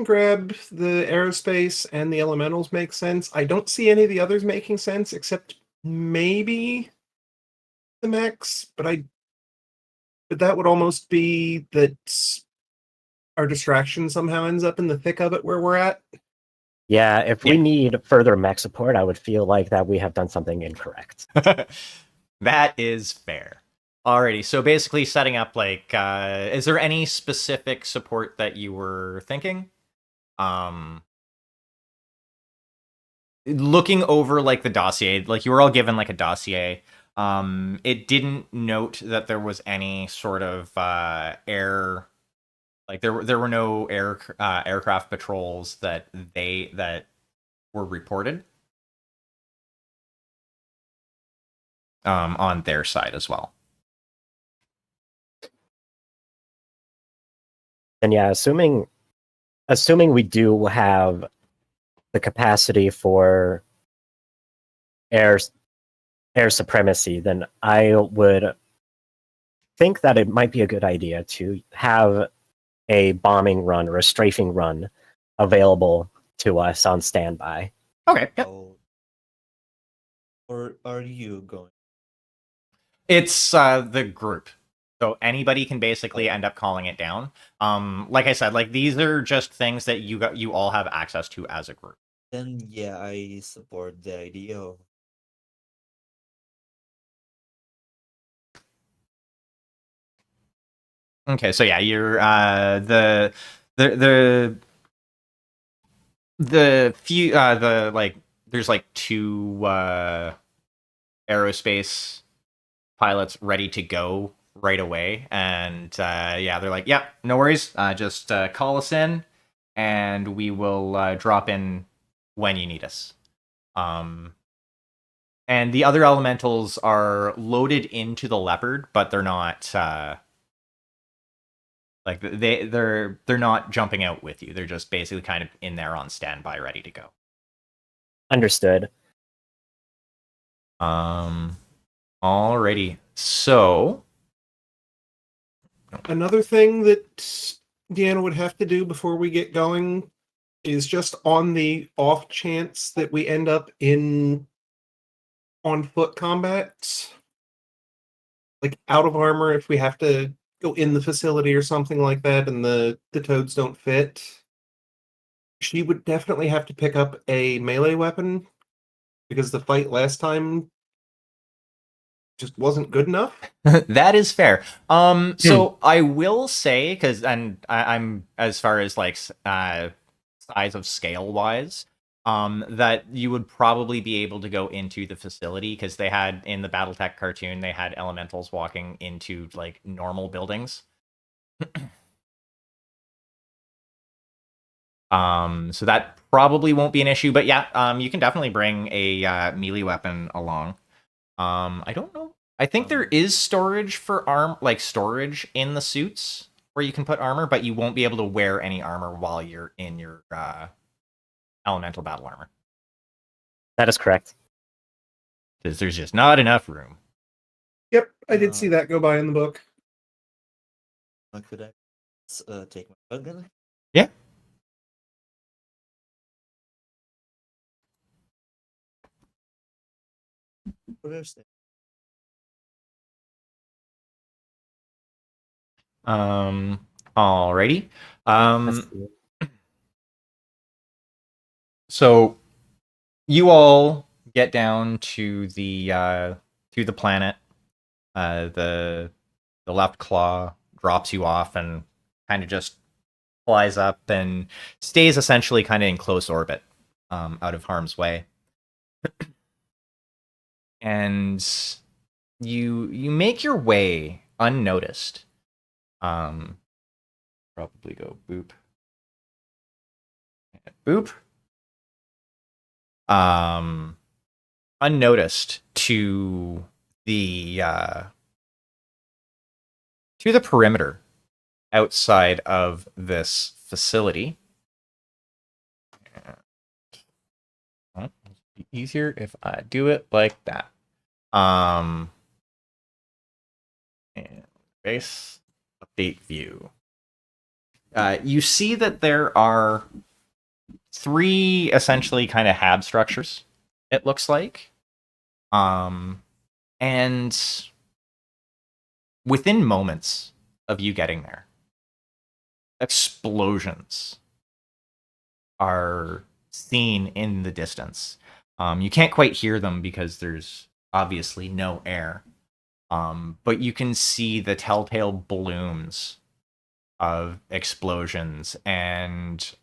grab the aerospace and the elementals make sense. I don't see any of the others making sense except maybe the mechs, but that would almost be that our distraction somehow ends up in the thick of it where we're at. Yeah, if we need further mech support, I would feel like that we have done something incorrect. That is fair. Alrighty, so basically setting up like, is there any specific support that you were thinking? Looking over like the dossier, like you were all given like a dossier. It didn't note that there was any sort of air, like there were no aircraft patrols that were reported on their side as well. And yeah, assuming we do have the capacity for air supremacy, then I would think that it might be a good idea to have a bombing run or a strafing run available to us on standby. Okay. Yep. Or are you going? It's the group. So anybody can basically end up calling it down. Like I said, like these are just things that you all have access to as a group. Then yeah, I support the idea of Okay, so yeah, you're the few the like there's like two aerospace pilots ready to go right away, and yeah, they're like, yeah, no worries, just call us in and we will drop in when you need us. And the other elementals are loaded into the Leopard, but they're not like they're not jumping out with you. They're just basically kind of in there on standby, ready to go. Understood. Alrighty. So Another thing that Deanna would have to do before we get going is just on the off chance that we end up in on foot combat, like out of armor, if we have to go in the facility or something like that and the toads don't fit, she would definitely have to pick up a melee weapon because the fight last time just wasn't good enough. that is fair. So I will say, because I'm as far as like size of scale wise, that you would probably be able to go into the facility because they had in the BattleTech cartoon they had elementals walking into like normal buildings. So that probably won't be an issue, but yeah, you can definitely bring a melee weapon along. I don't know. I think there is storage for storage in the suits where you can put armor, but you won't be able to wear any armor while you're in your elemental battle armor. That is correct. Because there's just not enough room. Yep, I did see that go by in the book. Could I take my gun? Yeah. Where's that? Alrighty. So you all get down to the planet. The left claw drops you off and kind of just flies up and stays essentially kind of in close orbit, out of harm's way. And you make your way unnoticed. Probably go boop. Boop. Unnoticed to the perimeter outside of this facility. Well, it'd be easier if I do it like that. And base update view. you see that there are 3 essentially kind of hab structures, it looks like. And within moments of you getting there, explosions are seen in the distance. You can't quite hear them because there's obviously no air. But you can see the telltale blooms of explosions, and